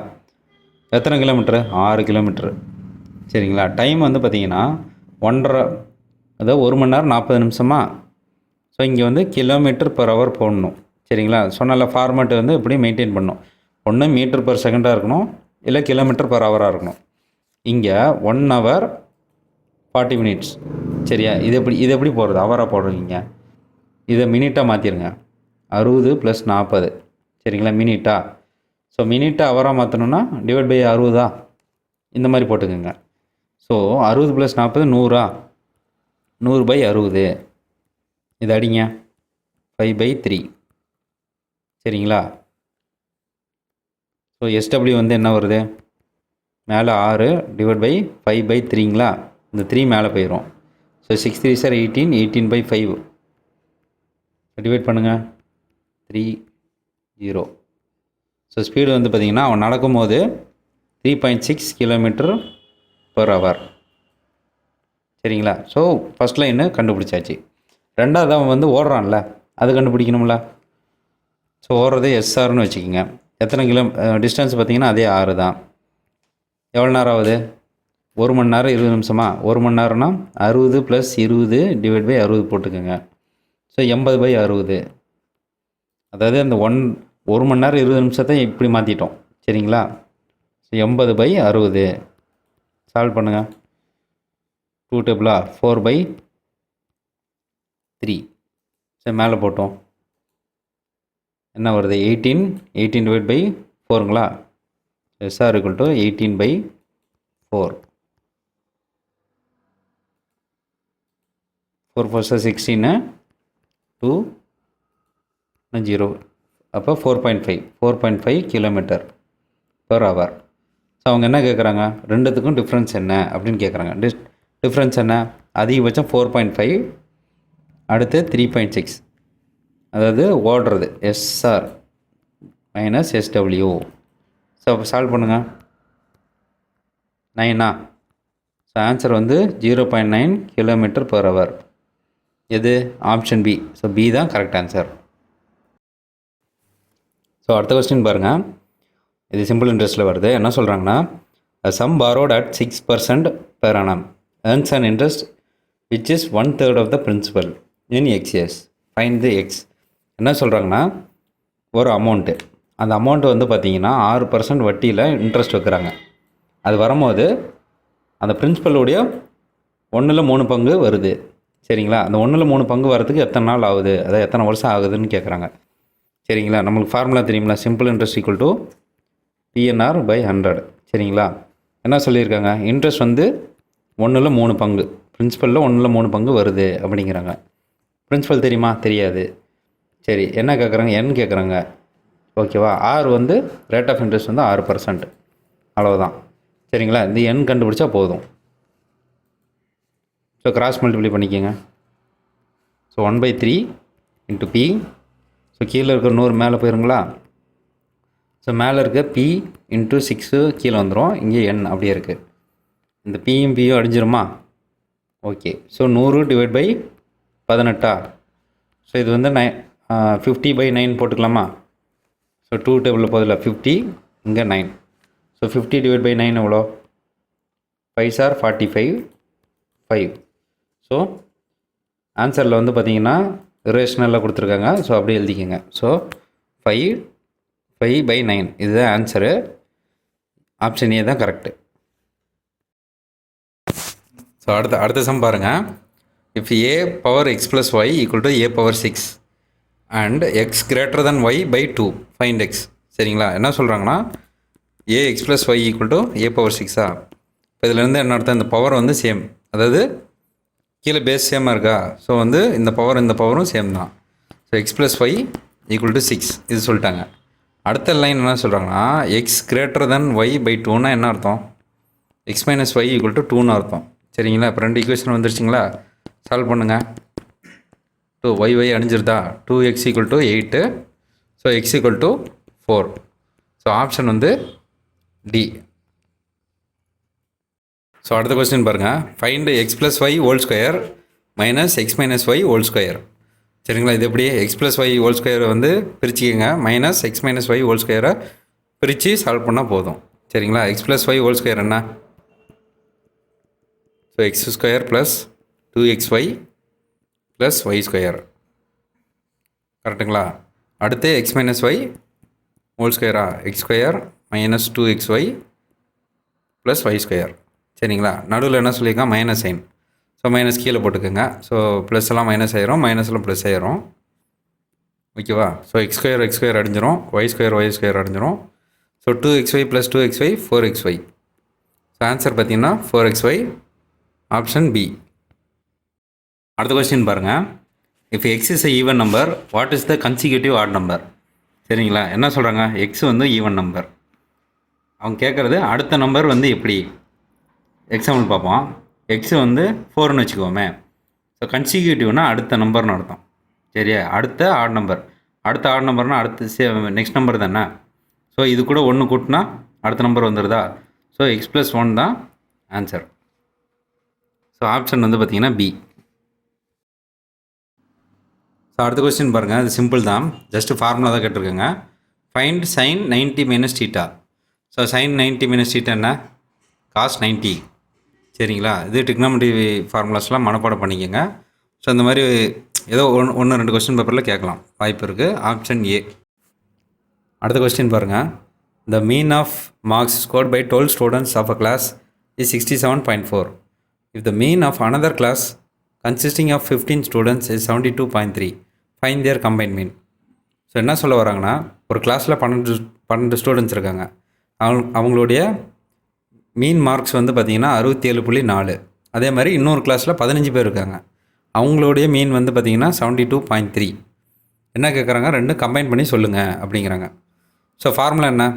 எத்தனை கிலோமீட்ரு, 6 கிலோமீட்ரு சரிங்களா. டைம் வந்து பார்த்திங்கன்னா 1.5, அதாவது 1 மணி நேரம் 40 நிமிஷமா. ஸோ இங்கே வந்து கிலோமீட்டர் பர் ஹவர் போடணும் சரிங்களா. சொன்னால ஃபார்மேட் வந்து இப்படி மெயின்டைன் பண்ணணும். ஒன்று மீட்டர் பர் செகண்டாக இருக்கணும், இல்லை கிலோமீட்டர் பர் ஹவராக இருக்கணும். இங்கே 1 hour 40 minutes சரியா. இது எப்படி போடுறது, ஹவராக போடுறீங்க. இதை மினிட்டாக மாற்றிடுங்க. 60 + 40 சரிங்களா மினிட்டா. ஸோ மினிட்டை ஹவராக மாற்றணுன்னா டிவைட் பை 60 இந்த மாதிரி போட்டுக்கோங்க. ஸோ 60 + 40 100 100/60. இது அடிங்க 5/3 சரிங்களா. ஸோ SW வந்து என்ன வருது, மேலே 6 டிவைட் பை 5/3ங்களா. இந்த 3 மேலே போயிடும். ஸோ 6 3 சார் 18, 18/5 டிவைட் பண்ணுங்கள் 30. ஸோ ஸ்பீடு வந்து பார்த்திங்கன்னா அவன் நடக்கும்போது 3.6 km/h சரிங்களா. ஸோ ஃபஸ்ட் லைன்னு கண்டுபிடிச்சாச்சு. ரெண்டாவது அவன் வந்து ஓடுறான்ல, அது கண்டுபிடிக்கணும்ல. ஸோ ஓடுறது SRன்னு வச்சுக்கோங்க. எத்தனை டிஸ்டன்ஸ் பார்த்திங்கன்னா அதே 6 தான். எவ்வளோ நேரம் ஆகுது, 1 மணி நேரம் 20 நிமிஷமா. 1 மணி நேரம்னா 60 + 20 டிவைட் பை 60 போட்டுக்கோங்க. ஸோ 80/60. அதாவது அந்த 1 மணி நேரம் 20 நிமிஷத்தை இப்படி மாற்றிட்டோம் சரிங்களா. ஸோ 80/60 சால்வ் பண்ணுங்கள். 2 டேபிளா 4/3. சரி மேலே போட்டோம் என்ன வருது, 18 டிவைட் பை 4ங்களா. SR = 18/4. 4 4 16 2 0. அப்போ 4.5 km/h. ஸோ அவங்க என்ன கேட்குறாங்க, ரெண்டுத்துக்கும் டிஃப்ரென்ஸ் என்ன அப்படின்னு கேட்குறாங்க. டிஃப்ரென்ஸ் என்ன, அதிகபட்சம் 4.5, அடுத்து 3.6. அதாவது ஓடுறது SR - SW. ஸோ சால்வ் பண்ணுங்கள். 9 ஸோ ஆன்சர் வந்து 0.9 km/h. எது, ஆப்ஷன் பி. ஸோ பி தான் கரெக்ட் ஆன்சர். ஸோ அடுத்த கொஸ்டின் பாருங்கள். இது சிம்பிள் இன்ட்ரெஸ்ட்டில் வருது. என்ன சொல்கிறாங்கன்னா, sum borrowed at 6% per annum earns an interest which is 1/3 of the principal in X years. Find the X. என்ன சொல்கிறாங்கன்னா, ஒரு அமௌண்ட்டு, அந்த அமௌண்ட்டு வந்து பார்த்திங்கன்னா 6% வட்டியில் இன்ட்ரெஸ்ட் வைக்கிறாங்க. அது வரும்போது அந்த பிரின்சிபலுடைய 1/3 வருது சரிங்களா? அந்த 1ல் 3 பங்கு வரதுக்கு எத்தனை நாள் ஆகுது, அதாவது எத்தனை வருஷம் ஆகுதுன்னு கேட்குறாங்க. சரிங்களா? நம்மளுக்கு ஃபார்முலா தெரியுங்களா? Simple interest equal to PNR by 100. சரிங்களா? என்ன சொல்லியிருக்காங்க, இன்ட்ரெஸ்ட் வந்து 1ல் 3 பங்கு, பிரின்சிபலில் 1ல் 3 பங்கு வருது அப்படிங்கிறாங்க. பிரின்சிபல் தெரியுமா? தெரியாது. சரி, என்ன கேட்குறாங்க, என் கேட்குறாங்க. ஓகேவா? ஆர் வந்து ரேட் ஆஃப் இன்ட்ரெஸ்ட் வந்து 6%. அவ்வளோதான். சரிங்களா? இந்த என் கண்டுபிடிச்சா போதும். ஸோ கிராஸ் மல்டிப்ளை பண்ணிக்கோங்க. So 1/3 into P. ஸோ கீழே இருக்கிற 100 மேலே போயிருங்களா? ஸோ மேலே இருக்க பி இன்ட்டு 6 கீழே வந்துடும். இங்கே என் அப்படியே இருக்குது. இந்த பியும் பியும் அடிஞ்சிருமா? Okay. So 100 divide by 18. So இது வந்து 50/9 போட்டுக்கலாமா? ஸோ 2 டேபிளில் போதில்ல 50, இங்கே 9. ஸோ 50 டிவைட் பை 9 எவ்வளோ? 5 ஆர் 45, 5. ஸோ ஆன்சரில் வந்து பார்த்தீங்கன்னா ரேஷனலில் கொடுத்துருக்காங்க. ஸோ அப்படியே எழுதிக்கோங்க. ஸோ 5/9 இதுதான் ஆன்சரு. ஆப்ஷன் ஏ தான் கரெக்டு. ஸோ அடுத்த சம் பாருங்கள். If A power X plus Y equal to A power 6 and X greater than Y by 2 find X. சரிங்களா? என்ன சொல்கிறாங்கன்னா A X plus Y equal to A power 6. இப்போ இதுலேருந்து என்ன அர்த்தம், இந்த பவர் வந்து சேம், அதாவது கீழே பேஸ் சேமாக இருக்கா? ஸோ வந்து இந்த பவரும் சேம் தான். So X plus Y equal to 6 இது சொல்லிட்டாங்க. அடுத்த லைன் என்ன சொல்கிறாங்கன்னா X greater than Y by 2னா என்ன அர்த்தம்? X minus Y equal to 2ன்னு அர்த்தம். சரிங்களா? இப்போ 2 ஈக்குவேஷன் வந்துருச்சிங்களா? சால்வ் பண்ணுங்கள். 2 ஒய் அணிஞ்சிருதா? 2x equal to 8. So X equal to 4. So option வந்து டி. ஸோ அடுத்த கொஸ்டின் பாருங்கள். Find X plus Y whole square minus X minus Y whole square. சரிங்களா? இது எப்படி எக்ஸ் ப்ளஸ் ஒய் ஹோல் ஸ்கொயரை வந்து பிரிச்சுக்கோங்க, minus X minus Y whole ஸ்கொயரை பிரித்து சால்வ் பண்ணால் போதும். சரிங்களா? X plus Y whole square என்ன? So X square plus 2xy plus Y square. கரெக்டுங்களா? அடுத்து எக்ஸ் மைனஸ் ஒய் ஹோல் ஸ்கொயரா? X square minus 2xy plus Y square. சரிங்களா? நடுவில் என்ன சொல்லியிருக்காங்க, மைனஸ் சைன். ஸோ மைனஸ் கீழே போட்டுக்கோங்க. ஸோ ப்ளஸ் எல்லாம் மைனஸ் ஆயிரும், மைனஸ் எல்லாம் ப்ளஸ் ஆயிரும். ஓகேவா? ஸோ எக்ஸ் ஸ்கொயர் அடைஞ்சிரும், ஒய் ஸ்கொயர் அடைஞ்சிரும். So 2xy plus 2xy 4xy. So answer பார்த்தீங்கன்னா 4xy, ஆப்ஷன் பி. அடுத்த கொஸ்டின் பாருங்கள். If X is even number what is the consecutive odd number? சரிங்களா? என்ன சொல்கிறாங்க, எக்ஸ் வந்து ஈவன் நம்பர். அவங்க கேட்குறது அடுத்த நம்பர் வந்து எப்படி? எக்ஸாம்பிள் பார்ப்போம். எக்ஸு வந்து 4ன்னு வச்சுக்கோமே. ஸோ கன்சிக்யூட்டிவ்னா அடுத்த நம்பர்னு அர்த்தம். சரியா? அடுத்த ஆட் நம்பர்னால் அடுத்த நெக்ஸ்ட் நம்பர் தானே. ஸோ இது கூட 1 கூட்டினா அடுத்த நம்பர் வந்துடுதா? ஸோ எக்ஸ் ப்ளஸ் 1 தான் ஆன்சர். ஸோ ஆப்ஷன் வந்து பார்த்திங்கன்னா பி. ஸோ அடுத்த கொஸ்டின் பாருங்கள். அது சிம்பிள் தான், ஜஸ்ட்டு ஃபார்முலா தான் கேட்டிருக்கேங்க. Find sine 90 minus theta. So sine 90 minus theta என்ன? காஸ் 90. சரிங்களா? இது டிக்னாமெட்ரி ஃபார்முலாஸ்லாம் மனப்பாடம் பண்ணிக்கோங்க. ஸோ இந்த மாதிரி ஏதோ 1-2 கொஸ்டின் பேப்பரில் கேட்கலாம், வாய்ப்பு இருக்குது. Option A. அடுத்த கொஸ்டின் பாருங்கள். The mean of marks scored by 12 students of a class is 67.4. If the mean of another class consisting of 15 students is 72.3. Find their combine mean. So என்ன சொல்ல வராங்கன்னா, ஒரு கிளாஸில் 12 ஸ்டூடெண்ட்ஸ் இருக்காங்க. அவங்களுடைய மீன் மார்க்ஸ் வந்து பார்த்திங்கன்னா 67.4. அதே மாதிரி இன்னொரு கிளாஸில் 15 பேர் இருக்காங்க. அவங்களுடைய மீன் வந்து பார்த்திங்கன்னா 72.3. என்ன கேட்குறாங்க, 2 கம்பைன் பண்ணி சொல்லுங்கள் அப்படிங்கிறாங்க. ஸோ ஃபார்முலா என்ன?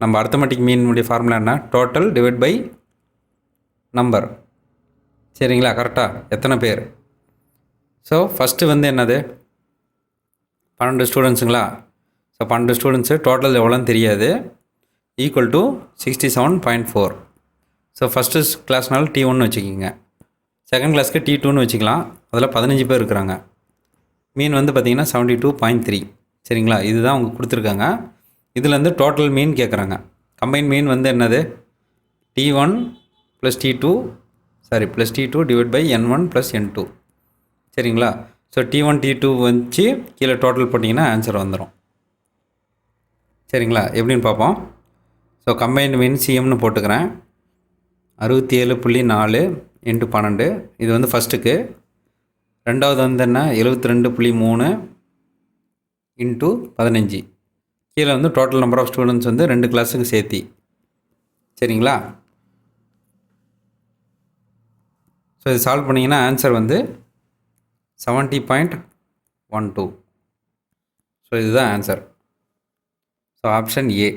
நம்ம அர்த்தமெட்டிக் மீனுடைய ஃபார்முலா என்ன? Total divide by number. சரிங்களா? கரெக்டாக எத்தனை பேர். ஸோ ஃபஸ்ட்டு வந்து என்னது, 12 ஸ்டூடெண்ட்ஸுங்களா? ஸோ 12 ஸ்டூடெண்ட்ஸு டோட்டல் எவ்வளோன்னு தெரியாது, ஈக்குவல் டு 67.4. ஸோ ஃபஸ்ட்டு கிளாஸ்னால T1 வச்சுக்கிங்க, செகண்ட் கிளாஸ்க்கு T2ன்னு வச்சுக்கலாம். அதில் 15 பேர் இருக்கிறாங்க. மீன் வந்து பார்த்திங்கன்னா 72.3. சரிங்களா? இதுதான் அவங்க கொடுத்துருக்காங்க. இதுலேருந்து டோட்டல் மீன் கேட்குறாங்க. கம்பைன் மீன் வந்து என்னது? T1 plus T2 divide by N1 plus N2. சரிங்களா? ஸோ T1 T2 வச்சு கீழே டோட்டல் போட்டிங்கன்னா ஆன்சர் வந்துடும். சரிங்களா? எப்படின்னு பார்ப்போம். ஸோ கம்பைன்டு மீன் சிஎம்னு போட்டுக்கிறேன். 67.4 × 12. இது வந்து ஃபஸ்ட்டுக்கு. ரெண்டாவது வந்து என்ன 72.3 இன்ட்டு 15. கீழே வந்து டோட்டல் நம்பர் ஆஃப் ஸ்டூடெண்ட்ஸ் வந்து 2 கிளாஸுக்கு சேர்த்தி. சரிங்களா? ஸோ இது சால்வ் பண்ணிங்கன்னா ஆன்சர் வந்து 70.12. ஸோ இதுதான் ஆன்சர். So option A.